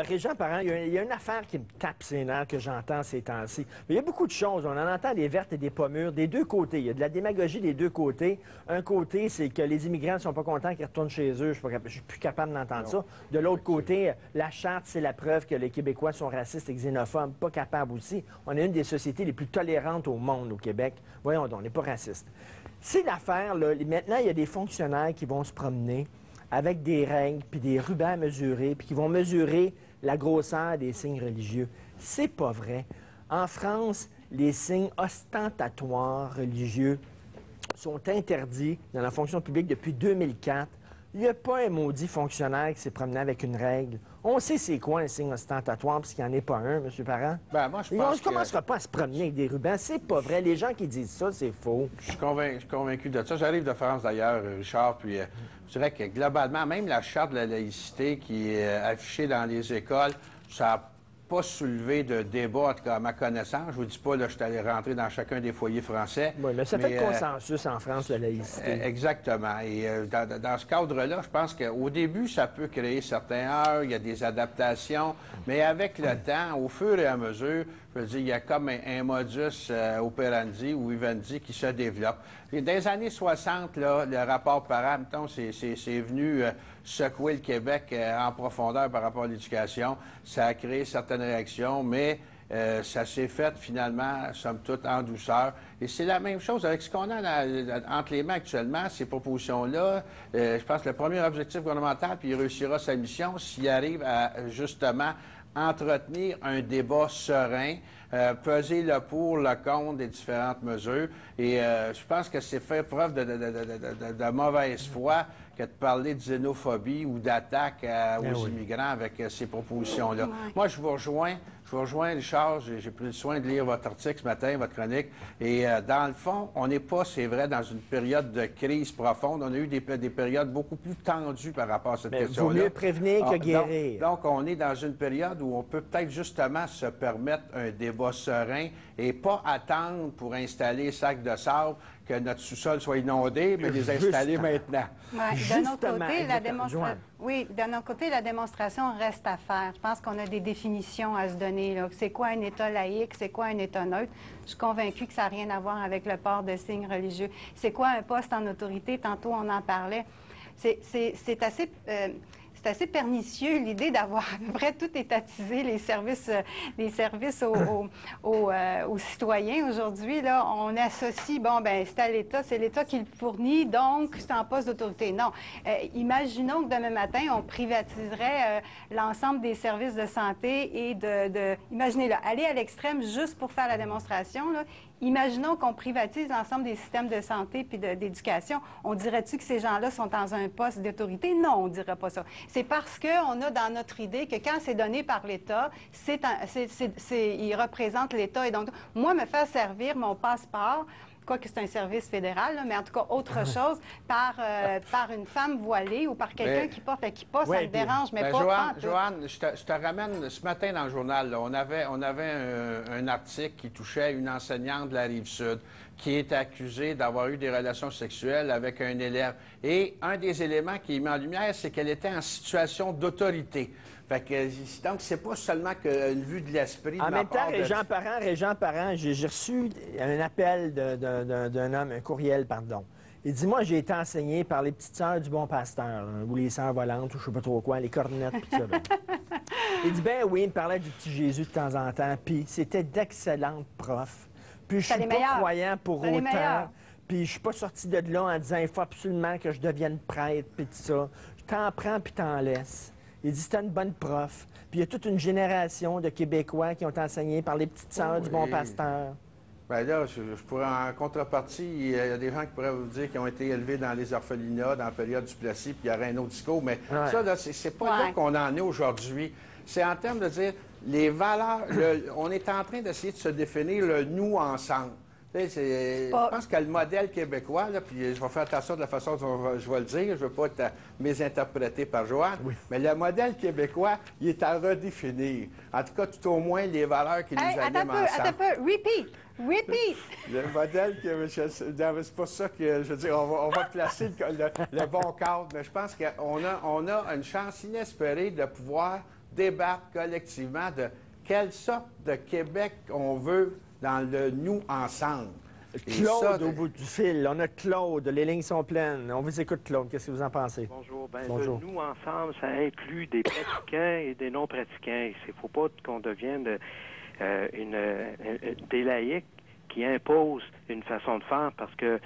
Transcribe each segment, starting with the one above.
Régent Parent, il y a une affaire qui me tape ses nerfs que j'entends ces temps-ci. Il y a beaucoup de choses. On en entend des vertes et des pommures des deux côtés. Il y a de la démagogie des deux côtés. Un côté, c'est que les immigrants ne sont pas contents qu'ils retournent chez eux. Je ne suis plus capable d'entendre ça. De l'autre côté, la charte, c'est la preuve que les Québécois sont racistes et xénophobes. Pas capables aussi. On est une des sociétés les plus tolérantes au monde, au Québec. Voyons donc, on n'est pas raciste. C'est l'affaire, là. Maintenant, il y a des fonctionnaires qui vont se promener avec des règles, puis des rubans à mesurer, puis qui vont mesurer la grosseur des signes religieux. C'est pas vrai. En France, les signes ostentatoires religieux sont interdits dans la fonction publique depuis 2004. Il n'y a pas un maudit fonctionnaire qui s'est promené avec une règle. On sait c'est quoi un signe ostentatoire, parce qu'il n'y en a pas un, M. Parent. Ben, moi, je pense on ne commencera pas à se promener avec des rubans. C'est pas vrai. Les gens qui disent ça, c'est faux. Je suis convaincu de ça. J'arrive de France, d'ailleurs, Richard, puis je dirais que globalement, même la charte de la laïcité qui est affichée dans les écoles, ça n'a pas soulevé de débat, en tout cas à ma connaissance. Je vous dis pas, là, je suis allé rentrer dans chacun des foyers français. Oui, mais ça fait consensus en France, la laïcité. Exactement. Et dans ce cadre-là, je pense qu'au début, ça peut créer certains heurts, il y a des adaptations, mais avec le temps, au fur et à mesure, je veux dire, il y a comme un modus operandi ou vivendi qui se développe. Et dans les années 60, là, le rapport Parent, mettons, c'est venu secouer le Québec en profondeur par rapport à l'éducation. Ça a créé certaines réactions, mais ça s'est fait finalement, somme toute, en douceur. Et c'est la même chose avec ce qu'on a entre les mains actuellement, ces propositions-là. Je pense que le premier objectif gouvernemental, puis il réussira sa mission s'il arrive à, justement, entretenir un débat serein, peser le pour, le contre des différentes mesures. Et je pense que c'est fait preuve de mauvaise foi que de parler de xénophobie ou d'attaque aux immigrants avec ces propositions-là. Ouais. Moi, je vous rejoins, Richard. J'ai pris le soin de lire votre article ce matin, votre chronique. Et dans le fond, on n'est pas, c'est vrai, dans une période de crise profonde. On a eu des périodes beaucoup plus tendues par rapport à cette question-là. Vaut mieux prévenir que guérir. Donc, on est dans une période où on peut peut-être justement se permettre un débat serein et pas attendre pour installer sac de sable que notre sous-sol soit inondé, mais les installer maintenant. Ouais. D'un autre côté, la démonstration reste à faire. Je pense qu'on a des définitions à se donner. C'est quoi un État laïque? C'est quoi un État neutre? Je suis convaincue que ça n'a rien à voir avec le port de signes religieux. C'est quoi un poste en autorité? Tantôt, on en parlait. C'est assez pernicieux, l'idée d'avoir à peu près tout étatisé les services aux citoyens. Aujourd'hui, là, on associe, c'est à l'État, c'est l'État qui le fournit, donc c'est en poste d'autorité. Non. Imaginons que demain matin, on privatiserait l'ensemble des services de santé et imaginez, là, aller à l'extrême juste pour faire la démonstration, là. Imaginons qu'on privatise l'ensemble des systèmes de santé puis d'éducation. On dirait-tu que ces gens-là sont dans un poste d'autorité? Non, on ne dirait pas ça. C'est parce qu'on a dans notre idée que quand c'est donné par l'État, il représente l'État. Et donc, moi, me faire servir mon passeport, quoique c'est un service fédéral, là, mais en tout cas autre chose, par une femme voilée ou par quelqu'un qui porte un kippa, ça me dérange, mais pas... Joanne, je te ramène, ce matin dans le journal, là, on avait un article qui touchait une enseignante de la Rive-Sud qui est accusée d'avoir eu des relations sexuelles avec un élève. Et un des éléments qui est mis en lumière, c'est qu'elle était en situation d'autorité. Fait que, donc, c'est pas seulement que une vue de l'esprit. En même temps, Régent Parent, j'ai reçu un appel d'un homme, un courriel, pardon. Il dit, moi, j'ai été enseigné par les petites sœurs du Bon Pasteur, ou les sœurs volantes, ou je sais pas trop quoi, les cornettes, puis ça. Il dit, ben oui, il me parlait du petit Jésus de temps en temps, puis c'était d'excellentes profs. Puis je suis pas croyant pour autant. Puis je suis pas sorti de là en disant, il faut absolument que je devienne prêtre, puis tout ça. T'en prends, puis t'en laisses. Il dit, c'était une bonne prof. Puis il y a toute une génération de Québécois qui ont enseigné par les petites sœurs du Bon Pasteur. Bien là, je pourrais, en contrepartie, il y a des gens qui pourraient vous dire qu'ils ont été élevés dans les orphelinats, dans la période du Plessis, puis il y aurait un autre discours. Mais ça, là, c'est pas là qu'on en est aujourd'hui. C'est en termes de dire, les valeurs, on est en train d'essayer de se définir le « nous » ensemble. Je pense que le modèle québécois, là, puis je vais faire attention de la façon dont je vais le dire, je ne veux pas être mésinterprété par Joanne, mais le modèle québécois, il est à redéfinir. En tout cas, tout au moins, les valeurs qui nous animent ensemble. Attends un peu, repeat! Le modèle québécois, c'est pas ça que je veux dire, on va placer le bon cadre, mais je pense qu'on a une chance inespérée de pouvoir débattre collectivement de quelle sorte de Québec on veut dans le nous ensemble. Claude, au bout du fil. On a Claude. Les lignes sont pleines. On vous écoute, Claude. Qu'est-ce que vous en pensez? Bonjour. Bonjour. Nous, ensemble, ça inclut des pratiquants et des non-pratiquants. Il ne faut pas qu'on devienne des laïcs qui imposent une façon de faire parce que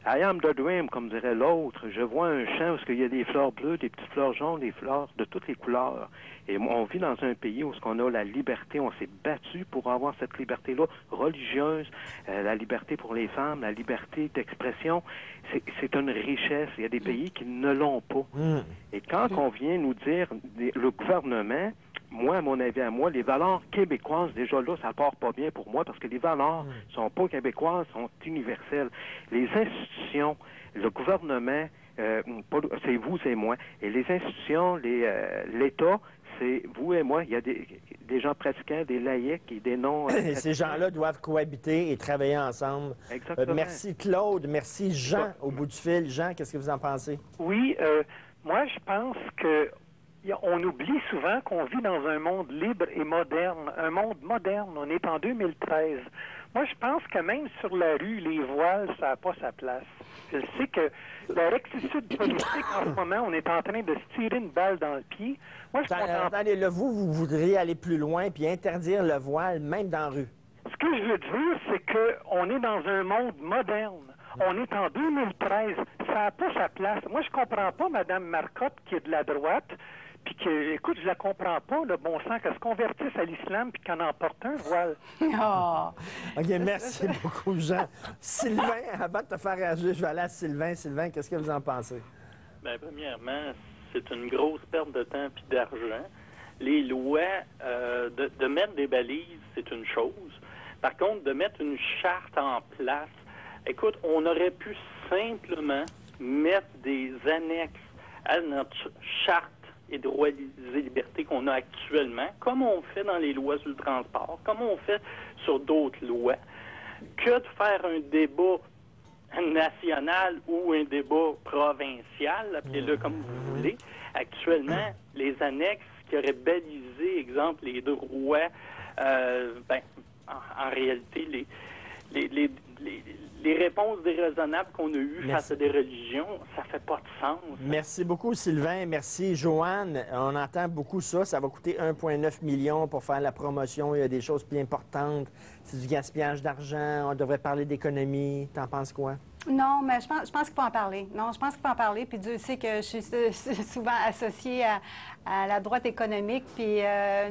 I am the dream, comme dirait l'autre. Je vois un champ où il y a des fleurs bleues, des petites fleurs jaunes, des fleurs de toutes les couleurs. Et on vit dans un pays où on a la liberté, on s'est battu pour avoir cette liberté-là religieuse, la liberté pour les femmes, la liberté d'expression. C'est une richesse. Il y a des pays qui ne l'ont pas. Et quand on vient nous dire, le gouvernement, moi, à mon avis, les valeurs québécoises, déjà là, ça part pas bien pour moi parce que les valeurs sont pas québécoises, sont universelles. Les institutions, le gouvernement, c'est vous et moi. Et les institutions, l'État, c'est vous et moi. Il y a des gens pratiquants, des laïcs et des non... Ces gens-là doivent cohabiter et travailler ensemble. Exactement. Merci Claude. Merci Jean, au bout du fil. Jean, qu'est-ce que vous en pensez? Oui, moi, je pense que on oublie souvent qu'on vit dans un monde libre et moderne. Un monde moderne. On est en 2013. Moi, je pense que même sur la rue, les voiles, ça n'a pas sa place. Je sais que la rectitude politique, en ce moment, on est en train de se tirer une balle dans le pied. Moi, je Attendez, là, vous voudriez aller plus loin puis interdire le voile, même dans la rue. Ce que je veux dire, c'est qu'on est dans un monde moderne. On est en 2013. Ça n'a pas sa place. Moi, je comprends pas Mme Marcotte, qui est de la droite, puis que, écoute, je la comprends pas, le bon sang, qu'elle se convertisse à l'islam puis qu'elle en porte un voile. Oh. OK, merci beaucoup, Jean. Sylvain, avant de te faire réagir, je vais aller à Sylvain. Sylvain, qu'est-ce que vous en pensez? Bien, premièrement, c'est une grosse perte de temps et d'argent. Les lois, de mettre des balises, c'est une chose. Par contre, de mettre une charte en place, écoute, on aurait pu simplement mettre des annexes à notre charte et droits et libertés qu'on a actuellement, comme on fait dans les lois sur le transport, comme on fait sur d'autres lois, que de faire un débat national ou un débat provincial, appelez-le comme vous voulez. Actuellement, les annexes qui auraient balisé, exemple, les droits, en réalité, les réponses déraisonnables qu'on a eues face à des religions, ça fait pas de sens. Merci beaucoup, Sylvain. Merci, Joanne. On entend beaucoup ça. Ça va coûter 1,9 million pour faire la promotion. Il y a des choses plus importantes. C'est du gaspillage d'argent. On devrait parler d'économie. T'en penses quoi? Non, mais je pense qu'il faut en parler. Non, je pense qu'il faut en parler. Puis Dieu sait que je suis souvent associée à la droite économique. Puis,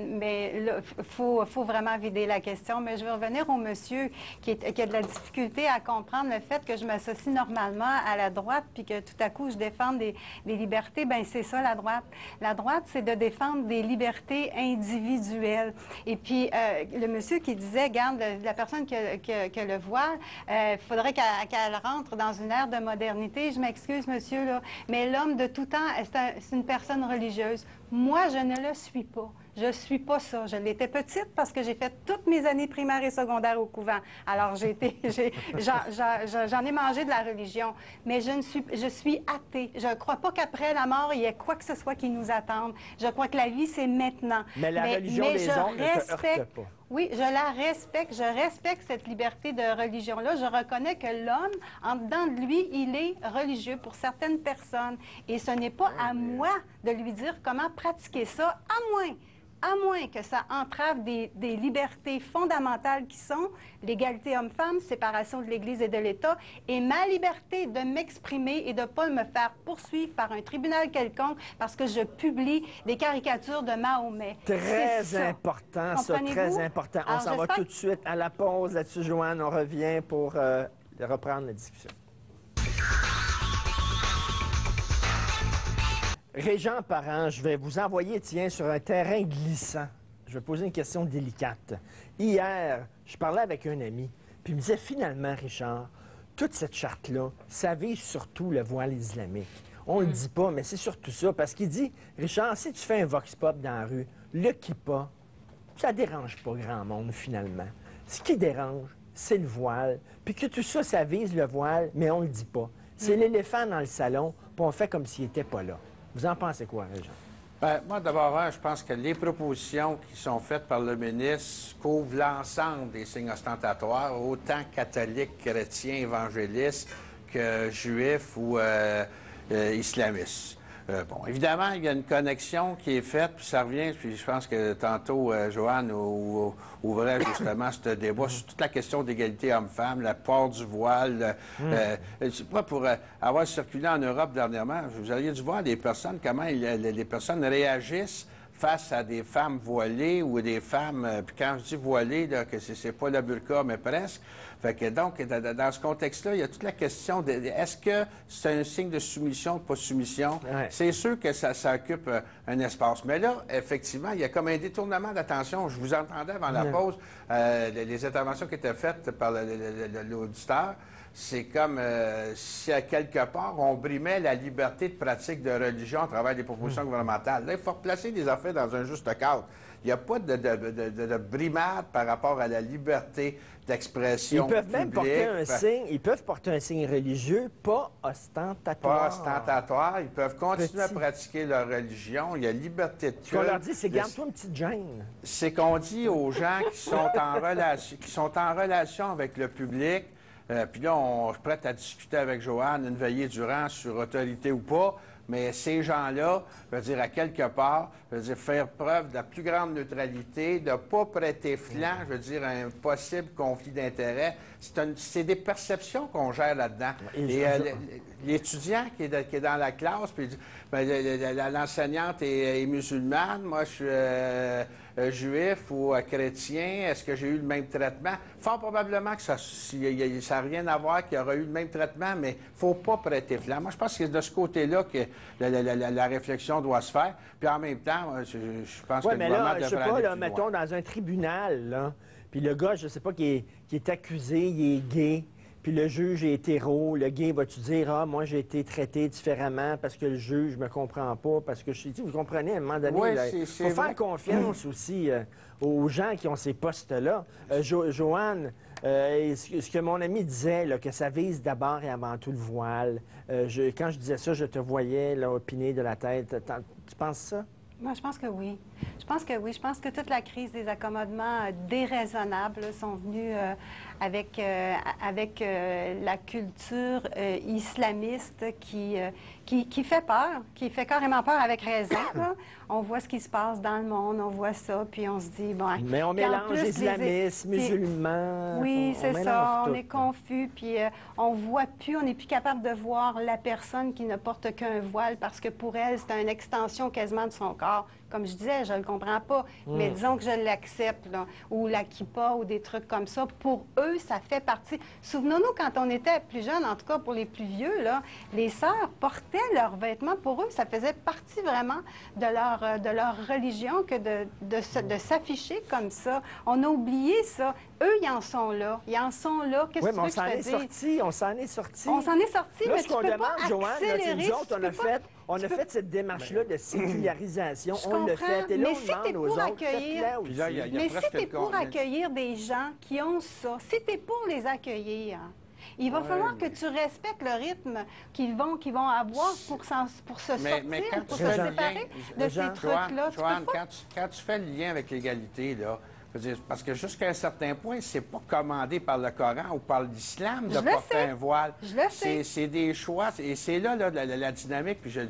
mais il faut vraiment vider la question. Mais je vais revenir au monsieur qui a de la difficulté à comprendre le fait que je m'associe normalement à la droite puis que tout à coup, je défends des libertés. Bien, c'est ça, la droite. La droite, c'est de défendre des libertés individuelles. Et puis, le monsieur qui disait, regarde, la personne qui a le voile, il faudrait qu'elle rentre dans une ère de modernité. Je m'excuse, monsieur, là, mais l'homme de tout temps, c'est une personne religieuse. Moi, je ne le suis pas. Je ne suis pas ça. Je l'étais petite parce que j'ai fait toutes mes années primaires et secondaires au couvent. Alors, j'en ai mangé de la religion. Mais je suis athée. Je ne crois pas qu'après la mort, il y ait quoi que ce soit qui nous attende. Je crois que la vie, c'est maintenant. Mais la religion des autres ne te heurte pas. Oui, je la respecte. Je respecte cette liberté de religion-là. Je reconnais que l'homme, en dedans de lui, il est religieux pour certaines personnes. Et ce n'est pas à moi de lui dire comment pratiquer ça, à moins que ça entrave des libertés fondamentales qui sont l'égalité homme-femme, séparation de l'Église et de l'État, et ma liberté de m'exprimer et de ne pas me faire poursuivre par un tribunal quelconque parce que je publie des caricatures de Mahomet. Très important, ça, très important. On s'en va tout de suite à la pause là-dessus, Joanne. On revient pour reprendre la discussion. Régent Parent, je vais vous envoyer, tiens, sur un terrain glissant. Je vais poser une question délicate. Hier, je parlais avec un ami, puis il me disait, finalement, Richard, toute cette charte-là, ça vise surtout le voile islamique. On ne le dit pas, mais c'est surtout ça, parce qu'il dit, Richard, si tu fais un vox pop dans la rue, le kippa, ça dérange pas grand monde, finalement. Ce qui dérange, c'est le voile, puis que tout ça, ça vise le voile, mais on ne le dit pas. C'est l'éléphant dans le salon, puis on fait comme s'il n'était pas là. Vous en pensez quoi, Régent? Bien, moi, d'abord, je pense que les propositions qui sont faites par le ministre couvrent l'ensemble des signes ostentatoires, autant catholiques, chrétiens, évangélistes que juifs ou islamistes. Bon, évidemment, il y a une connexion qui est faite, puis ça revient, puis je pense que tantôt, Joanne ouvrait justement ce débat sur toute la question d'égalité homme-femme, le port du voile. C'est pas pour avoir circulé en Europe dernièrement, vous auriez dû voir les personnes, comment les personnes réagissent face à des femmes voilées ou des femmes, puis quand je dis voilées, là, que c'est pas le burqa, mais presque. Fait que donc, dans ce contexte-là, il y a toute la question de est-ce que c'est un signe de soumission ou pas soumission? Ouais. C'est sûr que ça occupe un espace. Mais là, effectivement, il y a comme un détournement d'attention. Je vous entendais avant la pause, les interventions qui étaient faites par l'auditeur. C'est comme si, à quelque part, on brimait la liberté de pratique de religion à travers des propositions gouvernementales. Là, il faut replacer les affaires dans un juste cadre. Il n'y a pas de brimade par rapport à la liberté d'expression Ils peuvent même porter un publique. signe, ils peuvent porter un signe religieux, pas ostentatoire. Pas ostentatoire. Ils peuvent continuer à Petit. pratiquer leur religion. Il y a liberté de Ce qu'on culte. leur dit, c'est garde-toi une petite gêne. C'est qu'on dit aux gens qui sont en relation avec le public. Puis là, on est prêt à discuter avec Joanne une veillée durant sur autorité ou pas. Mais ces gens-là, je veux dire, à quelque part, je veux dire, faire preuve de la plus grande neutralité, de ne pas prêter flanc, je veux dire, à un possible conflit d'intérêts. C'est des perceptions qu'on gère là-dedans. Et l'étudiant qui est dans la classe, puis l'enseignante est musulmane, moi, je suis juif ou chrétien, est-ce que j'ai eu le même traitement? Fort probablement que ça n'a rien à voir, qu'il y aura eu le même traitement, mais il ne faut pas prêter flanc. Moi, je pense que c'est de ce côté-là que la réflexion doit se faire. Puis en même temps, je pense que le Mais gouvernement là, je sais devrait pas, aller là, plus mettons, loin. dans un tribunal, là, puis le gars, je sais pas, qui est accusé, il est gay, puis le juge est hétéro, le gay va-tu dire, ah, moi, j'ai été traité différemment parce que le juge me comprend pas, parce que je suis... Vous comprenez, à un moment donné, Oui, il c'est faut faire vrai. confiance aussi aux gens qui ont ces postes-là. Joanne, ce que mon ami disait, là, que ça vise d'abord et avant tout le voile, quand je disais ça, je te voyais là, opiner de la tête. Tu penses ça? Moi, je pense que oui. Je pense que oui. Je pense que toute la crise des accommodements déraisonnables là, sont venus avec la culture islamiste qui fait peur, qui fait carrément peur avec raison. Là. On voit ce qui se passe dans le monde, on voit ça, puis on se dit, bon... Mais on puis en mélange plus, islamistes, musulmans. Oui, c'est mélange ça. On tout. est confus, puis on voit plus, on n'est plus capable de voir la personne qui ne porte qu'un voile parce que pour elle, c'est une extension quasiment de son corps. Comme je disais, je ne le comprends pas, mais disons que je l'accepte, là, ou la kippa, ou des trucs comme ça. Pour eux, ça fait partie. Souvenons-nous, quand on était plus jeunes, en tout cas pour les plus vieux, là, les sœurs portaient leurs vêtements. Pour eux, ça faisait partie vraiment de leur religion que de s'afficher comme ça. On a oublié ça. Eux, ils en sont là. Ils en sont là. Qu'est-ce Oui, que mais tu veux que je te dise? on s'en est sorti. On s'en est sorti, Là, mais ce tu qu'on peux demande, pas Joanne, là, c'est accélérer. nous autres, on a tu peux- fait cette démarche-là de sécularisation. Je on le comprends, fait. Et là, mais on si demande t'es aux pour autres, accueillir- faites-le aussi. Puis là, il y a Mais si presque tu es le pour con- accueillir des gens qui ont ça, si tu es pour les accueillir, il va falloir que tu respectes le rythme qu'ils vont avoir pour se sortir, quand pour tu se fais le séparer lien- de ces trucs-là. Tu peux Joanne, pas- quand tu fais le lien avec l'égalité, là, je veux dire, parce que jusqu'à un certain point, c'est pas commandé par le Coran ou par l'islam de Je le porter sais. un voile. Je le sais. C'est des choix. Et c'est là, la dynamique, puis je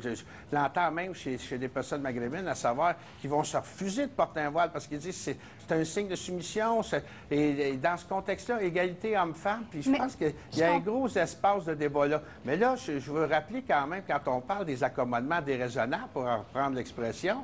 l'entends même chez des personnes maghrébines, à savoir qu'ils vont se refuser de porter un voile parce qu'ils disent que c'est un signe de soumission. Et dans ce contexte-là, égalité homme-femme, puis je Mais pense qu'il y a un gros espace de débat là. Mais là, je veux rappeler quand même, quand on parle des accommodements déraisonnables, pour en reprendre l'expression,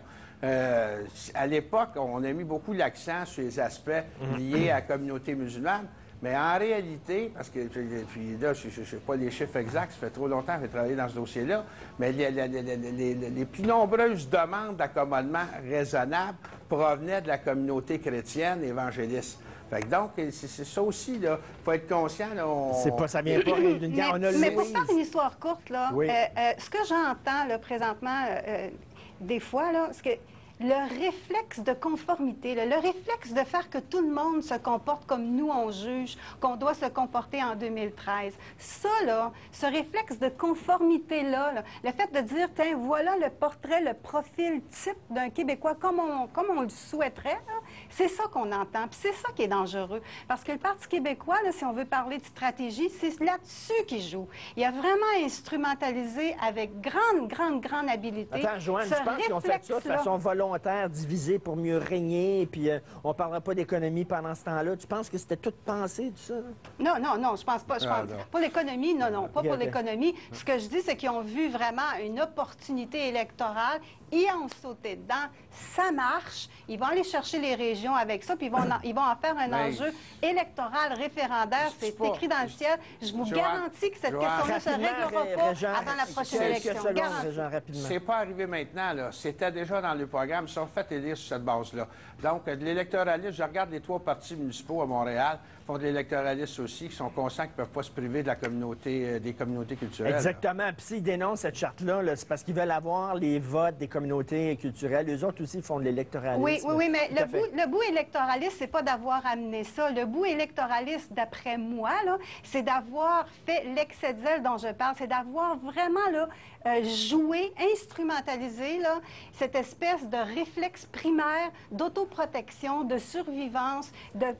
à l'époque, on a mis beaucoup l'accent sur les aspects liés à la communauté musulmane, mais en réalité, parce que, puis là, je ne sais pas les chiffres exacts, ça fait trop longtemps que j'ai travaillé dans ce dossier-là, mais les plus nombreuses demandes d'accommodement raisonnables provenaient de la communauté chrétienne évangéliste. Fait que donc, c'est ça aussi, là. Il faut être conscient, là. Ça vient pas d'une guerre. On a Mais pour Louise. faire une histoire courte, là, Oui. ce que j'entends là, présentement, des fois, là, c'est que le réflexe de conformité, le réflexe de faire que tout le monde se comporte comme nous, on juge qu'on doit se comporter en 2013. Ça, là, ce réflexe de conformité-là, là, le fait de dire, tiens, voilà le portrait, le profil type d'un Québécois comme on le souhaiterait, c'est ça qu'on entend. Puis c'est ça qui est dangereux. Parce que le Parti québécois, là, si on veut parler de stratégie, c'est là-dessus qu'il joue. Il a vraiment instrumentalisé avec grande habilité. Attends, Joanne, tu penses qu'ils ont fait ça de façon volontaire, divisée pour mieux régner, puis on ne parlera pas d'économie pendant ce temps-là? Tu penses que c'était tout pensé, tout ça? Non, je pense pas. Pour l'économie, non, pas pour l'économie. Ce que je dis, c'est qu'ils ont vu vraiment une opportunité électorale. Ils ont sauté dedans. Ça marche. Ils vont aller chercher les régions avec ça, puis ils vont en faire un enjeu électoral, référendaire. C'est écrit dans le ciel. Je vous garantis que cette question-là ne se réglera pas avant la prochaine élection. C'est pas arrivé maintenant, là. C'était déjà dans le programme. Ils sont fait élire sur cette base-là. Donc, de l'électoralisme, je regarde les 3 partis municipaux à Montréal, font de l'électoralisme aussi, qui sont conscients qu'ils ne peuvent pas se priver de la communauté, des communautés culturelles. Exactement. Puis s'ils dénoncent cette charte-là, là, c'est parce qu'ils veulent avoir les votes des communautés culturelles. Eux autres aussi font de l'électoralisme. Oui, mais le bout électoraliste, c'est pas d'avoir amené ça. Le bout électoraliste, d'après moi, c'est d'avoir fait l'excès de zèle dont je parle. C'est d'avoir vraiment là, joué, instrumentalisé là, cette espèce de réflexe primaire d'autoprotection, de survivance, de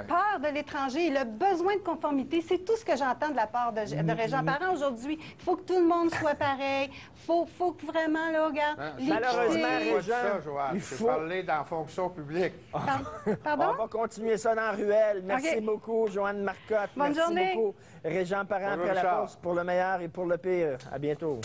peur de l'étranger et le besoin de conformité. C'est tout ce que j'entends de la part de Régent Parent aujourd'hui. Il faut que tout le monde soit pareil. Il faut que vraiment, là, regarde... Malheureusement, Régent, il faut parler dans la fonction publique. Pardon? On va continuer ça dans la ruelle. Merci beaucoup, Joanne Marcotte. Bonne journée. Merci beaucoup, Régent Parent, après la pause, pour le meilleur et pour le pire. À bientôt.